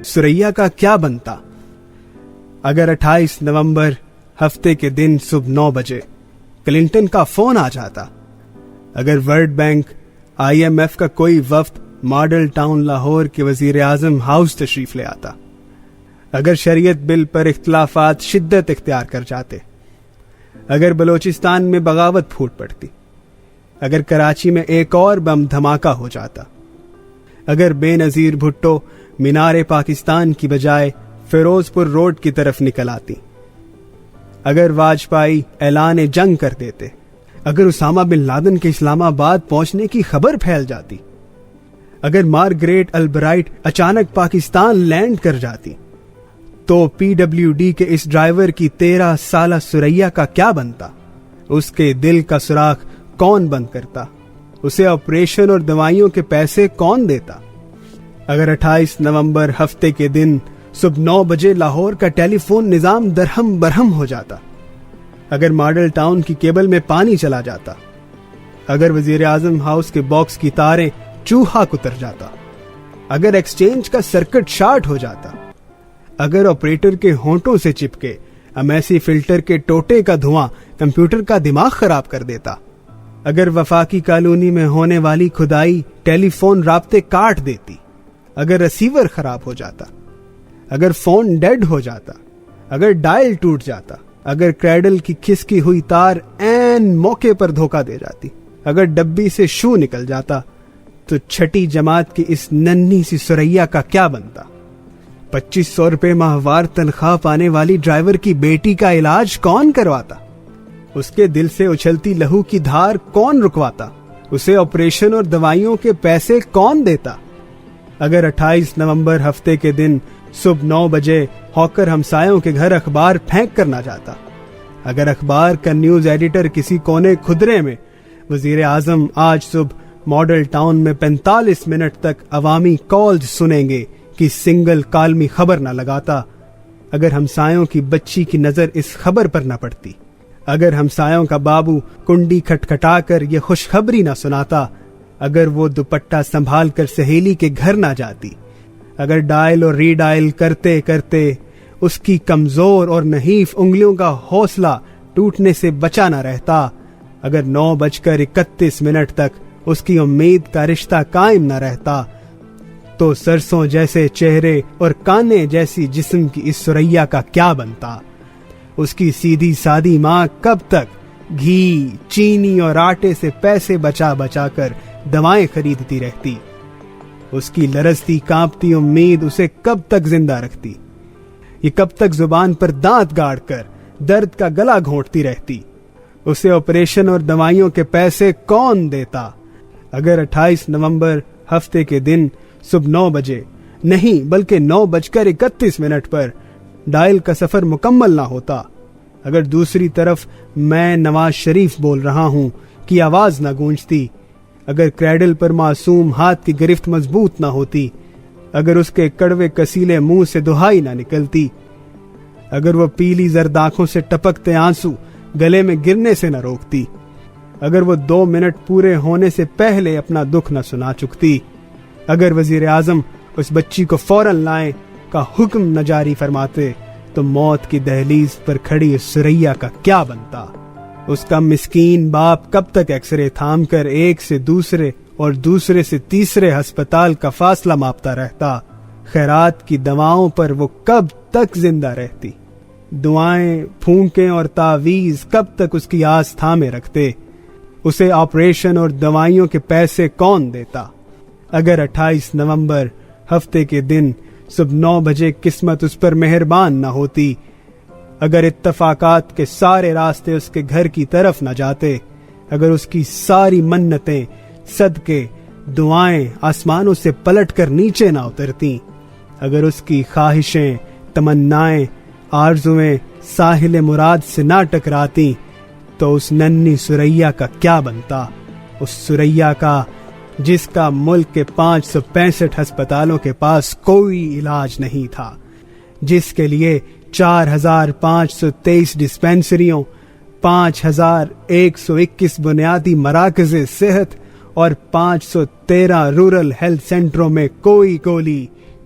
سریا کا کیا بنتا اگر 28 نومبر ہفتے کے دن صبح 9 بجے کلنٹن کا فون آ جاتا؟ اگر ورلڈ بینک IMF کا کوئی وفد ماڈل ٹاؤن لاہور کے وزیر اعظم ہاؤس تشریف لے آتا؟ اگر شریعت بل پر اختلافات شدت اختیار کر جاتے؟ اگر بلوچستان میں بغاوت پھوٹ پڑتی؟ اگر کراچی میں ایک اور بم دھماکہ ہو جاتا؟ اگر بے نظیر بھٹو مینار پاکستان کی بجائے فیروز پور روڈ کی طرف نکل آتی؟ اگر واجپئی اعلان جنگ کر دیتے؟ اگر اسامہ بن لادن کے اسلام آباد پہنچنے کی خبر پھیل جاتی؟ اگر مارگریٹ البرائٹ اچانک پاکستان لینڈ کر جاتی تو PWD کے اس ڈرائیور کی 13 سالہ سریا کا کیا بنتا؟ اس کے دل کا سوراخ کون بند کرتا؟ اسے آپریشن اور دوائیوں کے پیسے کون دیتا؟ اگر 28 نومبر ہفتے کے دن صبح 9 بجے لاہور کا ٹیلی فون نظام درہم برہم ہو جاتا؟ اگر ماڈل ٹاؤن کی کیبل میں پانی چلا جاتا؟ اگر وزیر اعظم ہاؤس کے باکس کی تاریں چوہا کتر جاتا؟ اگر ایکسچینج کا سرکٹ شارٹ ہو جاتا؟ اگر آپریٹر کے ہونٹوں سے چپکے امیسی فلٹر کے ٹوٹے کا دھواں کمپیوٹر کا دماغ خراب کر دیتا؟ اگر وفاقی کالونی میں ہونے والی کھدائی ٹیلی فون رابطے کاٹ دیتی؟ اگر ریسیور خراب ہو جاتا؟ اگر فون ڈیڈ ہو جاتا؟ اگر ڈائل ٹوٹ جاتا؟ اگر کریڈل کی کھسکی ہوئی تار این موقع پر دھوکہ دے جاتی؟ اگر ڈبی سے شو نکل جاتا تو چھٹی جماعت کی اس ننھی سی سریا کا کیا بنتا؟ 2500 روپے ماہوار تنخواہ پانے والی ڈرائیور کی بیٹی کا علاج کون کرواتا؟ اس کے دل سے اچھلتی لہو کی دھار کون رکواتا؟ اسے آپریشن اور دوائیوں کے پیسے کون دیتا؟ اگر 28 نومبر ہفتے کے دن صبح 9 بجے ہاکر ہمسایوں کے گھر اخبار پھینک کر نہ جاتا؟ اگر اخبار کا نیوز ایڈیٹر کسی کونے کھدرے میں وزیر اعظم آج صبح ماڈل ٹاؤن میں 45 منٹ تک عوامی کالز سنیں گے کی سنگل کالمی خبر نہ لگاتا؟ اگر ہمسایوں کی بچی کی نظر اس خبر پر نہ پڑتی؟ اگر ہمسایوں کا بابو کنڈی کھٹکھٹا کر یہ خوشخبری نہ سناتا؟ اگر وہ دوپٹہ سنبھال کر سہیلی کے گھر نہ جاتی؟ اگر ڈائل اور ری ڈائل کرتے کرتے اس کی کمزور اور نحیف انگلیوں کا حوصلہ ٹوٹنے سے بچا نہ رہتا؟ اگر 9:31 تک اس کی امید کا رشتہ قائم نہ رہتا تو سرسوں جیسے چہرے اور کانے جیسی جسم کی اس سریا کا کیا بنتا؟ اس کی سیدھی سادی ماں کب تک گھی چینی اور آٹے سے پیسے بچا بچا کر دوائیں خریدتی رہتی؟ اس کی لرزتی کانپتی امید اسے کب تک زندہ رکھتی؟ یہ کب تک زبان پر دانت گاڑ کر درد کا گلا گھونٹتی رہتی؟ اسے آپریشن اور دوائیوں کے پیسے کون دیتا؟ اگر 28 نومبر ہفتے کے دن صبح 9 بجے نہیں بلکہ 9:31 پر ڈائل کا سفر مکمل نہ ہوتا، اگر دوسری طرف میں نواز شریف بول رہا ہوں کی آواز نہ گونجتی، اگر کریڈل پر معصوم ہاتھ کی گرفت مضبوط نہ ہوتی، اگر اس کے کڑوے کسیلے منہ سے دہائی نہ نکلتی، اگر وہ پیلی زرد آنکھوں سے ٹپکتے آنسو گلے میں گرنے سے نہ روکتی، اگر وہ 2 منٹ پورے ہونے سے پہلے اپنا دکھ نہ سنا چکتی، اگر وزیر اعظم اس بچی کو فوراً لائیں کا حکم نہ جاری فرماتے تو موت کی دہلیز پر کھڑی اس سریا کا کیا بنتا؟ اس کا مسکین باپ کب تک ایکس رے تھام کر ایک سے دوسرے اور دوسرے سے تیسرے ہسپتال کا فاصلہ ماپتا رہتا؟ خیرات کی دواؤں پر وہ کب تک زندہ رہتی؟ دعائیں پھونکیں اور تعویذ کب تک اس کی آس تھامے رکھتے؟ اسے آپریشن اور دوائیوں کے پیسے کون دیتا؟ اگر 28 نومبر ہفتے کے دن صبح 9 بجے قسمت اس پر مہربان نہ ہوتی، اگر اتفاقات کے سارے راستے اس کے گھر کی طرف نہ جاتے، اگر اس کی ساری منتیں صدقے دعائیں آسمانوں سے پلٹ کر نیچے نہ اترتی، اگر اس کی خواہشیں تمنائیں آرزویں ساحل مراد سے نہ ٹکراتی تو اس ننھی سریا کا کیا بنتا؟ اس سریا کا جس کا ملک کے 565 ہسپتالوں کے پاس کوئی علاج نہیں تھا، جس کے لیے 4523 ڈسپینسریوں، 5121 بنیادی مراکز صحت اور 513 رورل ہیلتھ سینٹروں میں کوئی گولی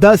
10